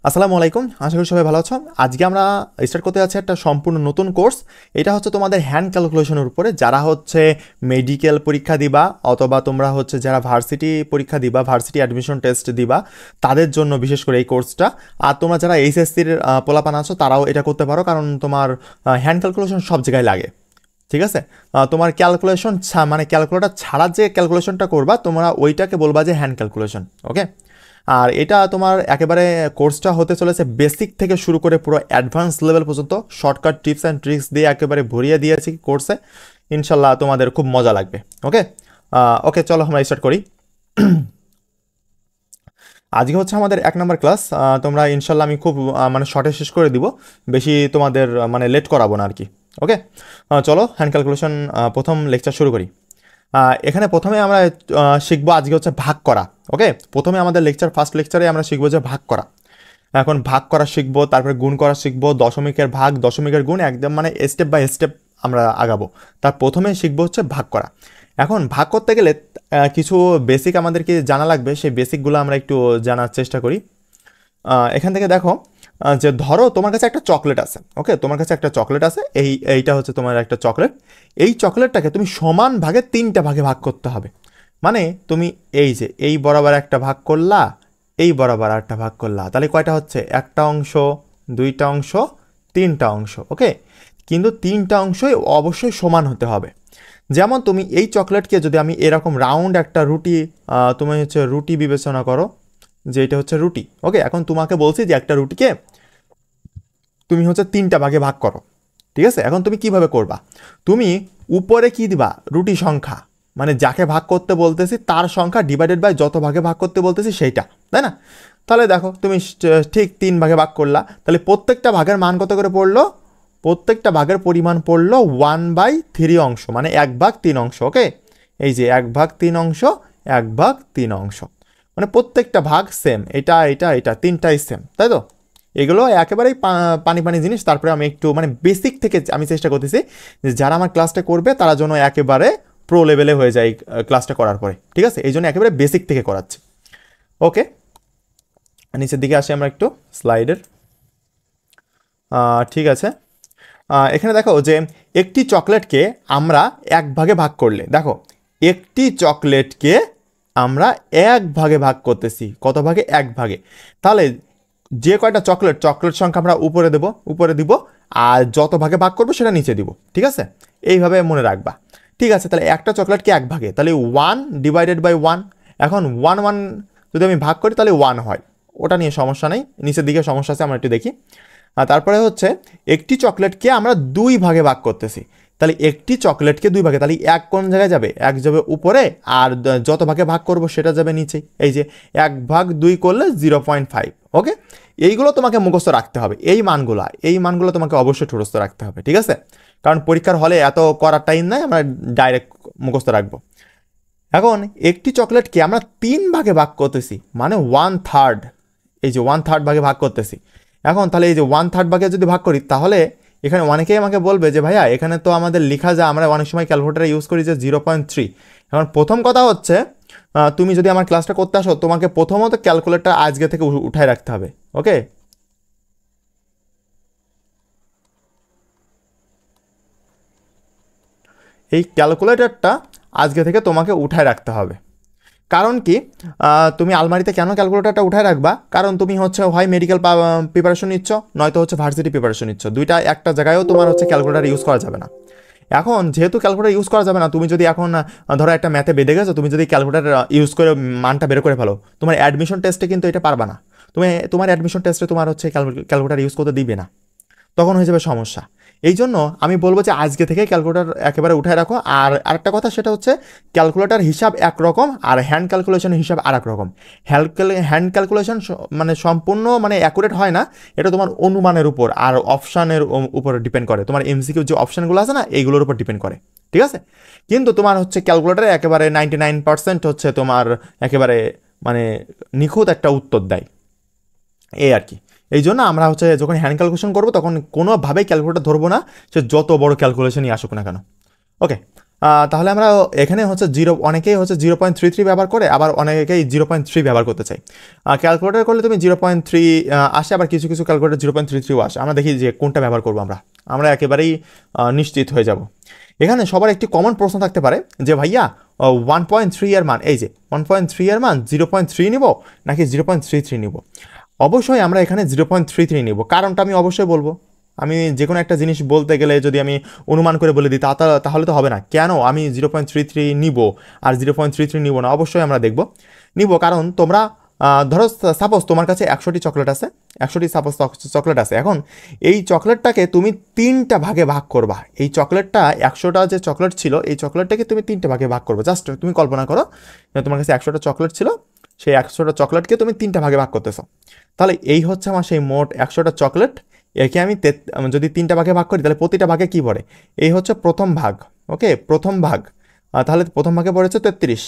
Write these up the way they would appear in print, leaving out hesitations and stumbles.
আসসালামু আলাইকুম, আশা করি সবাই ভালো আছো। আজকে আমরা স্টার্ট করতে যাচ্ছি একটা সম্পূর্ণ নতুন কোর্স। এটা হচ্ছে তোমাদের হ্যান্ড ক্যালকুলেশনের উপরে। যারা হচ্ছে মেডিকেল পরীক্ষা দিবা অথবা তোমরা হচ্ছে যারা ভার্সিটি পরীক্ষা দিবা, ভার্সিটি অ্যাডমিশন টেস্ট দিবা, তাদের জন্য বিশেষ করে এই কোর্সটা। আর তোমরা যারা এইচএসসির পোলাপান আছো তারাও এটা করতে পারো, কারণ তোমার হ্যান্ড ক্যালকুলেশন সব জায়গায় লাগে। ঠিক আছে। তোমার ক্যালকুলেশন মানে ক্যালকুলেটর ছাড়া যে ক্যালকুলেশনটা করবা তোমরা ওইটাকে বলবা যে হ্যান্ড ক্যালকুলেশন। ওকে। আর এটা তোমার একেবারে কোর্সটা হতে চলেছে বেসিক থেকে শুরু করে পুরো অ্যাডভান্স লেভেল পর্যন্ত শর্টকাট টিপস অ্যান্ড ট্রিক্স দিয়ে একেবারে ভরিয়ে দিয়েছি কোর্সে। ইনশাল্লাহ তোমাদের খুব মজা লাগবে। ওকে। ওকে, চলো আমরা স্টার্ট করি। আজকে হচ্ছে আমাদের 1 নম্বর ক্লাস। তোমরা ইনশাল্লাহ আমি খুব মানে শর্টে শেষ করে দিব, বেশি তোমাদের মানে লেট করাবো না আর কি। ওকে। চলো হ্যান্ড ক্যালকুলেশন প্রথম লেকচার শুরু করি। এখানে প্রথমে আমরা শিখবো আজকে হচ্ছে ভাগ করা। ওকে। প্রথমে আমাদের ফার্স্ট লেকচারে আমরা শিখবো যে ভাগ করা। এখন ভাগ করা শিখবো, তারপরে গুণ করা শিখবো, দশমিকের ভাগ, দশমিকের গুণ, একদম মানে স্টেপ বাই স্টেপ আমরা আগাবো। তার প্রথমে শিখবো হচ্ছে ভাগ করা। এখন ভাগ করতে গেলে কিছু বেসিক আমাদেরকে জানা লাগবে, সেই বেসিকগুলো আমরা একটু জানার চেষ্টা করি। এখান থেকে দেখো, যে ধরো তোমার কাছে একটা চকলেট আছে। ওকে, তোমার কাছে একটা চকলেট আছে, এইটা হচ্ছে তোমার একটা চকলেট। এই চকলেটটাকে তুমি সমান ভাগে 3টা ভাগে ভাগ করতে হবে। মানে তুমি এই যে এই বরাবর একটা ভাগ করলা, এই বরাবর একটা ভাগ করলা, তাহলে কয়টা হচ্ছে? একটা অংশ, 2টা অংশ, 3টা অংশ। ওকে। কিন্তু 3টা অংশই অবশ্যই সমান হতে হবে। যেমন তুমি এই চকলেটকে যদি আমি এরকম রাউন্ড একটা রুটি, তুমি হচ্ছে রুটি বিবেচনা করো যে এটা হচ্ছে রুটি। ওকে। এখন তোমাকে বলছি যে একটা রুটিকে তুমি হচ্ছে 3টা ভাগে ভাগ করো। ঠিক আছে। এখন তুমি কিভাবে করবা? তুমি উপরে কি দিবা? রুটি সংখ্যা, মানে যাকে ভাগ করতে বলতেছি তার সংখ্যা ডিভাইডেড বাই যত ভাগে ভাগ করতে বলতেছি সেইটা, তাই না? তাহলে দেখো তুমি ঠিক 3 ভাগে ভাগ করলা, তাহলে প্রত্যেকটা ভাগের মান কত করে পড়লো? প্রত্যেকটা ভাগের পরিমাণ পড়লো 1/3 অংশ, মানে 1/3 অংশ। ওকে। এই যে 1/3 অংশ, 1/3 অংশ, মানে প্রত্যেকটা ভাগ সেম। এটা এটা এটা তিনটাই সেম, তাই তো? এগুলো একেবারেই পানি পানি জিনিস। তারপরে আমি একটু মানে বেসিক থেকে আমি চেষ্টা করতেছি যে যারা আমার ক্লাসটা করবে তারা যেন একেবারে প্রো লেভেলে হয়ে যায় ক্লাসটা করার পরে। ঠিক আছে, এই জন্য একেবারে বেসিক থেকে করাচ্ছি। ওকে। নিচের দিকে আসি আমরা একটু স্লাইডের। ঠিক আছে। এখানে দেখো যে একটি চকলেটকে আমরা 1 ভাগে ভাগ করলে, দেখো একটি চকলেটকে আমরা 1 ভাগে ভাগ করতেছি। কত ভাগে? 1 ভাগে। তাহলে যে কয়টা চকলেট সংখ্যা আমরা উপরে দিব, আর যত ভাগে ভাগ করবো সেটা নিচে দিব। ঠিক আছে, এইভাবে মনে রাখবা। ঠিক আছে, তাহলে একটা চকলেটকে 1 ভাগে, তাহলে 1/1। এখন 1 যদি আমি ভাগ করি তাহলে 1 হয়, ওটা নিয়ে সমস্যা নেই। নিচের দিকে সমস্যা আছে, আমরা একটু দেখি। আর তারপরে হচ্ছে একটি চকলেটকে আমরা 2 ভাগে ভাগ করতেছি, তাহলে একটি চকলেটকে 2 ভাগে, তাহলে 1 কোন জায়গায় যাবে? 1 যাবে উপরে, আর যত ভাগে ভাগ করব সেটা যাবে নিচে। এই যে 1/2 করলে 0.5। ওকে। এইগুলো তোমাকে মুখস্থ রাখতে হবে, এই মানগুলো তোমাকে অবশ্যই মুখস্থ রাখতে হবে। ঠিক আছে, কারণ পরীক্ষার হলে এত করার টাইম নাই, আমরা ডাইরেক্ট মুখস্থ রাখবো। এখন একটি চকলেটকে আমরা 3 ভাগে ভাগ করতেছি, মানে 1/3। এই যে 1/3 ভাগে ভাগ করতেছি। এখন তাহলে এই যে 1/3 ভাগে যদি ভাগ করি, তাহলে এখানে অনেকেই আমাকে বলবে যে ভাইয়া এখানে তো আমাদের লেখা যায়, আমরা অনেক সময় ক্যালকুলেটারে ইউজ করি যে 0.3। এখন প্রথম কথা হচ্ছে, তুমি যদি আমার ক্লাসটা করতে আসো তোমাকে প্রথমত ক্যালকুলেটর আজকে থেকে উঠায় রাখতে হবে। ওকে। এই ক্যালকুলেটরটা আজকে থেকে তোমাকে উঠায় রাখতে হবে। কারণ কি, তুমি আলমারিতে কেন ক্যালকুলেটরটা উঠায় রাখবা? কারণ তুমি হচ্ছে হয় মেডিকেল প্রিপারেশন নিচ্ছ, নয়তো হচ্ছে ভার্সিটি প্রিপারেশন নিচ্ছ। দুইটা একটা জায়গায়ও তোমার হচ্ছে ক্যালকুলেটর ইউজ করা যাবে না। এখন যেহেতু ক্যালকুলেটর ইউজ করা যাবে না, তুমি যদি এখন ধরো একটা ম্যাথে বেঁধে গেছো, তুমি যদি ক্যালকুলেটর ইউজ করে মানটা বের করে ফেলো, তোমার অ্যাডমিশন টেস্টে কিন্তু এটা পারবা না। তোমার অ্যাডমিশন টেস্টে তোমার হচ্ছে ক্যালকুলেটর ইউজ করতে দিবে না, তখন হয়ে যাবে সমস্যা। এই জন্য আমি বলবো যে আজকে থেকে ক্যালকুলেটর একেবারে উঠায় রাখো। আর আরেকটা কথা, সেটা হচ্ছে ক্যালকুলেটর হিসাব একরকম আর হ্যান্ড ক্যালকুলেশন হিসাব আর এক রকম। হ্যান্ড ক্যালকুলেশন মানে সম্পূর্ণ মানে অ্যাকুরেট হয় না, এটা তোমার অনুমানের উপর আর অপশানের উপর ডিপেন্ড করে। তোমার এমসিকিউ যে অপশানগুলো আছে না, এইগুলোর উপর ডিপেন্ড করে। ঠিক আছে, কিন্তু তোমার হচ্ছে ক্যালকুলেটরে একেবারে 99% হচ্ছে তোমার একেবারে মানে নিখুঁত একটা উত্তর দেয়, এই আর কি। এই জন্য আমরা হচ্ছে যখন হ্যান্ড ক্যালকুলেশন করবো তখন কোনোভাবেই ক্যালকুলেটর ধরবো না, সে যত বড় ক্যালকুলেশনই আসুক না কেন। ওকে। তাহলে আমরা এখানে হচ্ছে অনেকেই হচ্ছে 0.33 ব্যবহার করে, আবার অনেকেই 0.3 ব্যবহার করতে চাই। ক্যালকুলেটর করলে তুমি 0.3 আসে, আবার কিছু কিছু ক্যালকুলেটর 0.33 আসে। আমরা দেখি যে কোনটা ব্যবহার করবো আমরা একেবারেই নিশ্চিত হয়ে যাব। এখানে সবার একটি কমন প্রশ্ন থাকতে পারে যে ভাইয়া 1.3 এর মান, এই যে 1.3 এর মান 0.3 নিব নাকি 0.33 নিব? অবশ্যই আমরা এখানে 0.33 নিব। কারণটা আমি অবশ্যই বলবো। আমি যে কোনো একটা জিনিস বলতে গেলে যদি আমি অনুমান করে বলে দিই তাহলে তো হবে না। কেন আমি 0.33 নিব আর 0.33 নিব না? অবশ্যই আমরা নিব, কারণ তোমরা ধরো সাপোজ তোমার কাছে 100টি চকলেট আছে, 100টি সাপোজ চকলেট আছে। এখন এই চকলেটটাকে তুমি 3টা ভাগে ভাগ করবা। এই চকলেটটা 100টা যে চকলেট ছিল, এই চকলেটটাকে তুমি 3টা ভাগে ভাগ করবে। জাস্ট তুমি কল্পনা করো তোমার কাছে 100টা চকলেট ছিল, সেই 100টা চকলেটকে তুমি 3টা ভাগে ভাগ করতেছো। তাহলে এই হচ্ছে আমার সেই মোট 100টা চকলেট। একে আমি যদি 3টা ভাগে ভাগ করি, তাহলে প্রতিটা ভাগে কী পড়ে? এই হচ্ছে প্রথম ভাগ। ওকে, প্রথম ভাগ। তাহলে প্রথম ভাগে পড়েছে 33।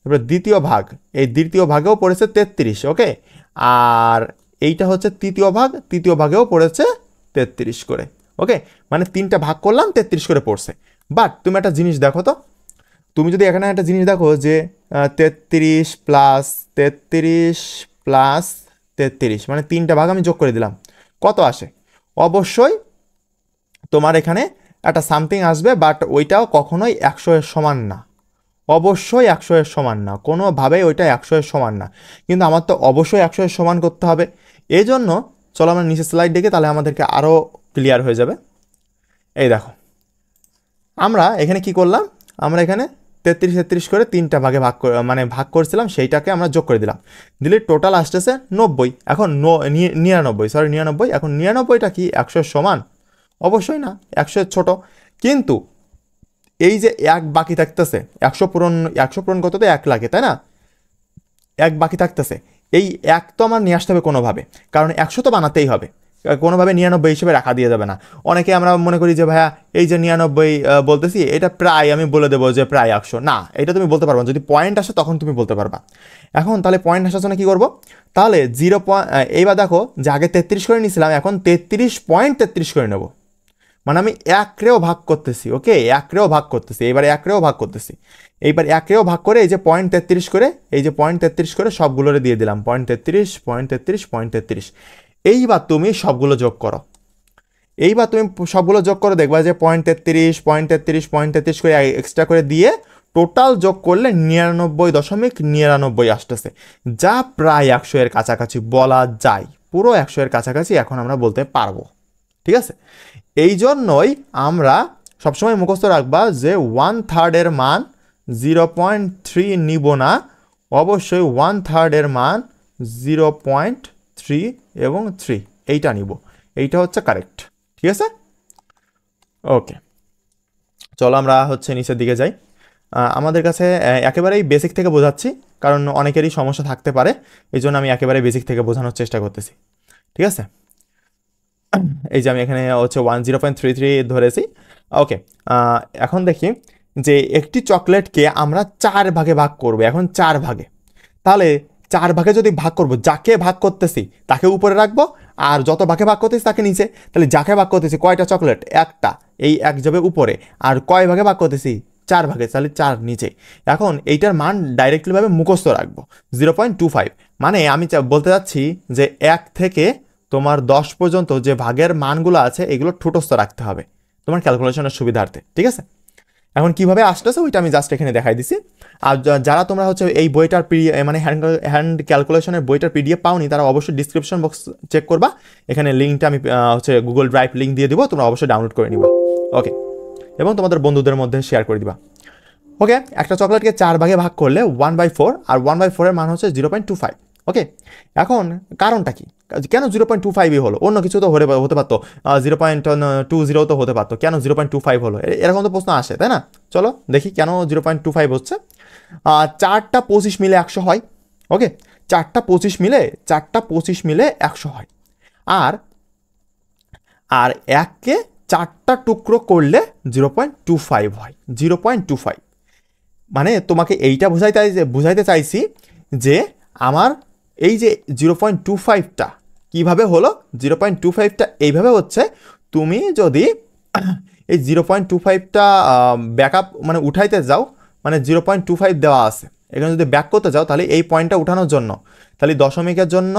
তারপরে দ্বিতীয় ভাগ, এই দ্বিতীয় ভাগেও পড়েছে 33। ওকে, আর এইটা হচ্ছে তৃতীয় ভাগ, তৃতীয় ভাগেও পড়েছে 33 করে। ওকে, মানে 3টা ভাগ করলাম, 33 করে পড়ছে। বাট তুমি একটা জিনিস দেখো তো, তুমি যদি এখানে একটা জিনিস দেখো যে 33 প্লাস 33 প্লাস 33, মানে 3টা ভাগ আমি যোগ করে দিলাম, কত আসে? অবশ্যই তোমার এখানে একটা সামথিং আসবে, বাট ওইটাও কখনোই 100 এর সমান না। অবশ্যই 100 এর সমান না, কোনোভাবেই ওইটা 100 এর সমান না। কিন্তু আমার তো অবশ্যই 100 এর সমান করতে হবে। এই জন্য চলো আমরা নিচে স্লাইড দেখে, তাহলে আমাদেরকে আরও ক্লিয়ার হয়ে যাবে। এই দেখো, আমরা এখানে কি করলাম, আমরা এখানে 33 করে 3টা ভাগে ভাগ করছিলাম, সেইটাকে আমরা যোগ করে দিলে টোটাল আসতেছে 90। এখন 99, এখন 99টা কি 100 এর সমান? অবশ্যই না, 100 এর ছোট। কিন্তু এই যে 1 বাকি থাকতেছে, 100 পূরণ কত? তো 1 লাগে, তাই না? 1 বাকি থাকতেছে, এই 1 তো আমার নিয়ে আসতে হবে কোনোভাবে, কারণ 100 তো বানাতেই হবে। কোনোভাবে 99 হিসেবে রাখা দিয়ে যাবে না। অনেকে আমরা মনে করি যে ভাইয়া এই যে 99 বলতেছি, এটা প্রায় আমি বলে দেবো যে প্রায় 100 না, এটা তুমি বলতে পারবা যদি পয়েন্ট আসে, তখন তুমি বলতে পারবা। এখন তাহলে পয়েন্ট আসার জন্য কী করবো? তাহলে এইবার দেখো যে আগে 33 করে নিয়েছিলাম, এখন 33.33 করে নেবো। মানে আমি 1 ভাগ করতেছি। ওকে, 1 ভাগ করতেছি, এইবার 1 ভাগ করতেছি। এইবার 1 ভাগ করে এই যে 0.33 করে, এই যে 0.33 করে সবগুলোরে দিয়ে দিলাম 0.33. এইবার তুমি সবগুলো যোগ করো। দেখবা যে 0.33 করে এক্সট্রা করে দিয়ে টোটাল যোগ করলে 99.99 আসতেছে, যা প্রায় 100 এর কাছাকাছি বলা যায়। পুরো 100 এর কাছাকাছি এখন আমরা বলতে পারবো। ঠিক আছে, এই জন্যই আমরা সবসময় মুখস্থ রাখবা যে 1/3 এর মান 0.3 নিব না, অবশ্যই 1/3 এর মান 0.3 এবং 3 এইটা নিব। এইটা হচ্ছে কারেক্ট। ঠিক আছে, ওকে, চলো আমরা হচ্ছে নিচের দিকে যাই। আমাদের কাছে একেবারেই বেসিক থেকে বোঝাচ্ছি, কারণ অনেকেরই সমস্যা থাকতে পারে, এই জন্য আমি একেবারে বেসিক থেকে বোঝানোর চেষ্টা করতেছি। ঠিক আছে, এই যে আমি এখানে হচ্ছে 0.33 ধরেছি। ওকে, এখন দেখি যে একটি চকলেটকে আমরা 4 ভাগে ভাগ করবো। এখন 4 ভাগে, তাহলে 4 ভাগে যদি ভাগ করব, যাকে ভাগ করতেছি তাকে উপরে রাখবো, আর যত ভাগে ভাগ করতেছি তাকে নিচে। তাহলে যাকে ভাগ করতেছি কয়টা চকলেট? একটা, এই 1 যাবে উপরে। আর কয় ভাগে ভাগ করতেছি? 4 ভাগে, তাহলে 4 নিচে। এখন এইটার মান ডাইরেক্টলিভাবে মুখস্থ রাখবো 0.25। মানে আমি বলতে চাচ্ছি যে 1 থেকে তোমার 10 পর্যন্ত যে ভাগের মানগুলো আছে এগুলো ঠোঁটস্থ রাখতে হবে তোমার ক্যালকুলেশনের সুবিধার্থে। ঠিক আছে, এখন কিভাবে আসতেছে ওইটা আমি জাস্ট এখানে দেখাই দিছি। আর যারা তোমরা হচ্ছে এই বইটার মানে হ্যান্ড ক্যালকুলেশনের বইটার পিডিএফ পাওনি, তারা অবশ্যই ডিসক্রিপশন বক্স চেক করবা, এখানে লিঙ্কটা আমি হচ্ছে গুগল ড্রাইভ লিঙ্ক দিয়ে দিব, তোমরা অবশ্যই ডাউনলোড করে নিবা। ওকে, এবং তোমাদের বন্ধুদের মধ্যে শেয়ার করে দিবা। ওকে, একটা চকলেটকে 4 ভাগে ভাগ করলে 1/4, আর 1/4 এর মান হচ্ছে 0.25। ওকে, এখন কারণটা কি? কেন 0.25 হলো? অন্য কিছু তো হতে পারতো, 0.20 তো হতে পারতো, কেন 0.25 হলো? এরকম তো প্রশ্ন আসে, তাই না? চলো দেখি কেন 0.25 হচ্ছে। 4টা 25 মিলে 100 হয়। ওকে, 4টা 25 মিলে 100 হয়। আর 1কে 4টা টুকরো করলে 0.25 হয়। 0.25 মানে তোমাকে এইটা বুঝাইতে চাইছি যে আমার এই যে 0.25টা কীভাবে হলো? 0.25টা এইভাবে হচ্ছে, তুমি যদি এই 0.25টা ব্যাকআপ মানে উঠাইতে যাও, মানে 0.25 দেওয়া আছে, এখানে যদি ব্যাক করতে যাও তাহলে এই পয়েন্টটা উঠানোর জন্য তাহলে দশমিকের জন্য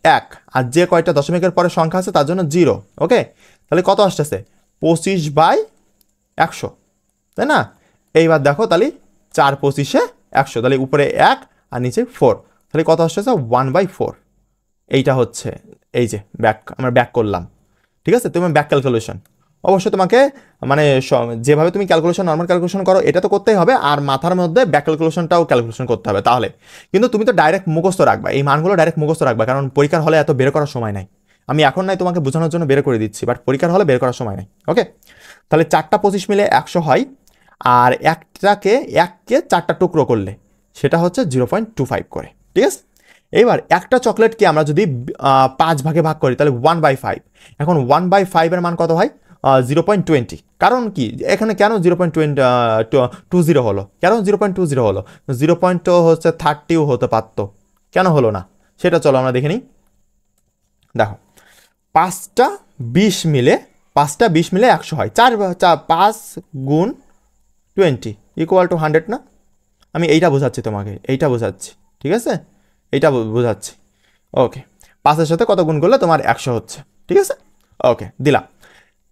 1, আর যে কয়টা দশমিকের পরে সংখ্যা আছে তার জন্য 0। ওকে, তাহলে কত আসতেছে 25/100, তাই না? এইবার দেখো তাহলে 4/25 100, তাহলে উপরে 1 আর নিচে 4, তাহলে কত আসতেছে 1/4। এইটা হচ্ছে এই যে আমরা ব্যাক করলাম। ঠিক আছে, তুমি ব্যাক ক্যালকুলেশন অবশ্যই তোমাকে মানে যেভাবে তুমি ক্যালকুলেশন নর্মাল ক্যালকুলেশন করো এটা তো করতেই হবে, আর মাথার মধ্যে ব্যাক ক্যালকুলেশনটাও ক্যালকুলেশন করতে হবে। তাহলে কিন্তু তুমি তো ডাইরেক্ট মুখস্থ রাখবা, এই মানগুলো ডাইরেক্ট মুখস্থ রাখবা, কারণ পরীক্ষার হলে এত বের করার সময় নাই। আমি এখন নাই তোমাকে বোঝানোর জন্য বের করে দিচ্ছি, বাট পরীক্ষার হলে বের করার সময় নাই। ওকে, তাহলে 4টা 25 মিলে 100 হয়, আর এককে 4টা টুকরো করলে সেটা হচ্ছে 0.25 করে। ঠিক আছে, এবার একটা চকলেটকে আমরা যদি 5 ভাগে ভাগ করি তাহলে 1/5। এখন 1/5 এর মান কত হয় 0.20। কারণ কি এখানে কেন 0.20 হলো, কেন 0.20 হলো? 0.2 হচ্ছে 30ও হতে পারতো, কেন হলো না সেটা চলো আমরা দেখে নিই। দেখো 5টা 20 মিলে 100 হয়, 5 গুণ 20 ইকুয়াল টু 100 না? আমি এইটা বোঝাচ্ছি তোমাকে, এইটা বোঝাচ্ছি। ঠিক আছে, এইটা বোঝাচ্ছি। ওকে, 5-এর সাথে কত গুণ করলে তোমার 100 হচ্ছে। ঠিক আছে, ওকে দিলাম,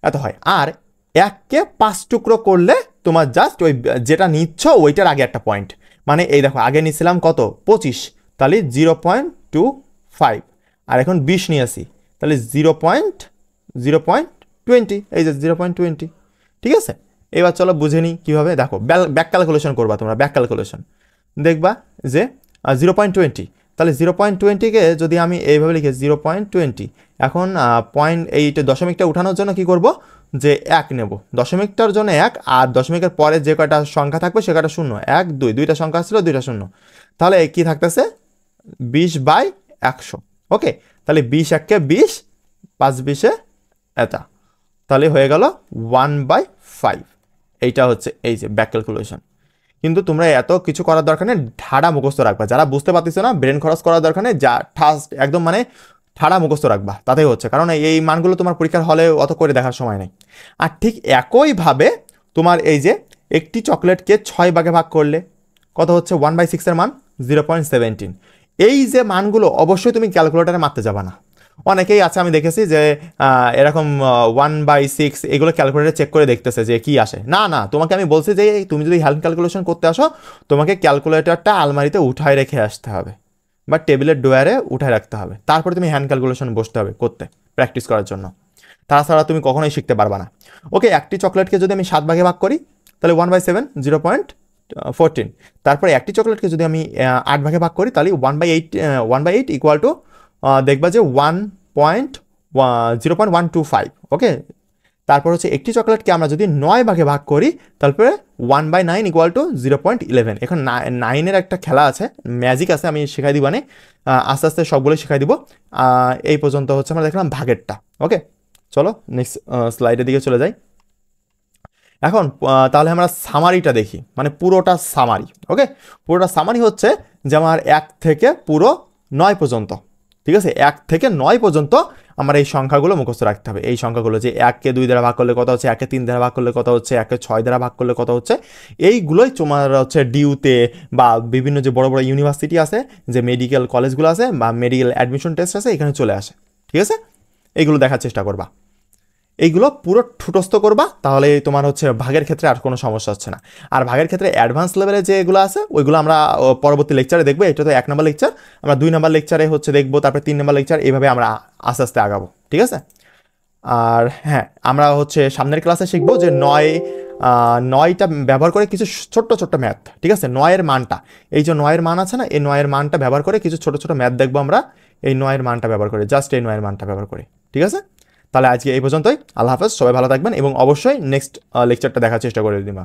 এত হয়। আর 1কে 5 টুকরো করলে তোমার জাস্ট ওই যেটা নিচ্ছ ওইটার আগে একটা পয়েন্ট, মানে এই দেখো আগে নিয়েছিলাম কত 25, তাহলে 0.25, আর এখন 20 নিয়ে আসি তাহলে 0.20, এই যে 0.20। ঠিক আছে, এবার চলো বুঝে নিই কীভাবে। দেখো ব্যাক ক্যালকুলেশন করবা তোমরা, ব্যাক ক্যালকুলেশন দেখবা যে 0.20, তাহলে 0.20কে যদি আমি এইভাবে লিখি 0.20, এখন এইটা দশমিকটা উঠানোর জন্য কি করব যে 1 নেব, দশমিকটার জন্য 1, আর দশমিকের পরে যে কয়টা সংখ্যা থাকবে সে কয়টা শূন্য, 1 2, দুইটা সংখ্যা আসছিল, দুইটা শূন্য, তাহলে কি থাকতেছে 20/100। ওকে, তাহলে 20 1কে 20, 5 20-এ এটা, তাহলে হয়ে গেল 1/5। এইটা হচ্ছে এই যে ব্যাক ক্যালকুলেশন। কিন্তু তোমরা এত কিছু করার দরকার নেই, ঠাড়া মুখস্থ রাখবা। যারা বুঝতে পারতেছো না ব্রেন খরচ করার দরকার নেই, যা ফার্স্ট একদম মানে ঠাড়া মুখস্থ রাখবা, তাতেই হচ্ছে। কারণ এই মানগুলো তোমার পরীক্ষার হলে অত করে দেখার সময় নেই। আর ঠিক একইভাবে তোমার এই যে একটি চকলেটকে 6 ভাগে ভাগ করলে কত হচ্ছে 1/6 এর মান 0.17। এই যে মানগুলো অবশ্যই তুমি ক্যালকুলেটারে মারতে যাবা না। অনেকেই আছে আমি দেখেছি যে এরকম 1/6 এগুলো ক্যালকুলেটারে চেক করে দেখতেছে যে কি আসে। না না, তোমাকে আমি বলছি যে তুমি যদি হ্যান্ড ক্যালকুলেশন করতে আসো তোমাকে ক্যালকুলেটরটা আলমারিতে উঠায় রেখে আসতে হবে বা টেবিলের ড্রয়ারে উঠায় রাখতে হবে, তারপরে তুমি হ্যান্ড ক্যালকুলেশন বসতে হবে করতে, প্র্যাকটিস করার জন্য। তাছাড়া তুমি কখনোই শিখতে পারবা না। ওকে, একটি চকলেটকে যদি আমি 7 ভাগে ভাগ করি তাহলে 1/7 0.14। তারপরে একটি চকলেটকে যদি আমি 8 ভাগে ভাগ করি তাহলে 1/8 ইকুয়াল টু দেখবা যে 0.125। ওকে, তারপর হচ্ছে একটি চকলেটকে আমরা যদি 9 ভাগে ভাগ করি তারপরে 1/9 ইকুয়াল টু 0.11। এখন 9-এর একটা খেলা আছে, ম্যাজিক আছে, আমি শেখাই দিব, মানে আস্তে আস্তে সবগুলো শেখাই দিব। এই পর্যন্ত হচ্ছে আমরা দেখলাম ভাগেরটা। ওকে, চলো নেক্সট স্লাইডের দিকে চলে যাই। এখন তাহলে আমরা সামারিটা দেখি, মানে পুরোটা সামারি। ওকে, পুরোটা সামারি হচ্ছে যে আমার 1 থেকে পুরো 9 পর্যন্ত। ঠিক আছে, 1 থেকে 9 পর্যন্ত আমার এই সংখ্যাগুলো মুখস্থ রাখতে হবে। এই সংখ্যাগুলো যে 1কে 2 দ্বারা ভাগ করলে কত হচ্ছে, 1কে 3 দ্বারা ভাগ করলে কত হচ্ছে, 1কে 6 দ্বারা ভাগ করলে কত হচ্ছে, এইগুলোই তোমার হচ্ছে ডিউতে বা বিভিন্ন যে বড় বড় ইউনিভার্সিটি আছে, যে মেডিকেল কলেজগুলো আছে বা মেডিকেল অ্যাডমিশন টেস্ট আছে, এখানে চলে আসে। ঠিক আছে, এইগুলো দেখার চেষ্টা করবা, এইগুলো পুরো ঠুটস্থ করবা, তাহলে তোমার হচ্ছে ভাগের ক্ষেত্রে আর কোনো সমস্যা হচ্ছে না। আর ভাগের ক্ষেত্রে অ্যাডভান্স লেভেলে যেগুলো আছে ওইগুলো আমরা পরবর্তী লেকচারে দেখবো। এটা তো 1 নম্বর লেকচার, আমরা 2 নম্বর লেকচারে হচ্ছে দেখবো, তারপরে 3 নম্বর লেকচার, এইভাবে আমরা আস্তে আস্তে আগাবো। ঠিক আছে, আর হ্যাঁ, আমরা হচ্ছে সামনের ক্লাসে শিখবো যে 9টা ব্যবহার করে কিছু ছোট্ট ছোট্ট ম্যাথ। ঠিক আছে, 9-এর মানটা, এই যে 9-এর মান আছে না, এই 9-এর মানটা ব্যবহার করে কিছু ছোট ছোট ম্যাথ দেখবো আমরা, এই 9-এর মানটা ব্যবহার করে, জাস্ট এই 9-এর মানটা ব্যবহার করে। ঠিক আছে, তাহলে আজকে এই পর্যন্তই। আল্লাহ হাফেজ, সবাই ভালো থাকবেন এবং অবশ্যই নেক্সট লেকচারটা দেখার চেষ্টা করে দিবা।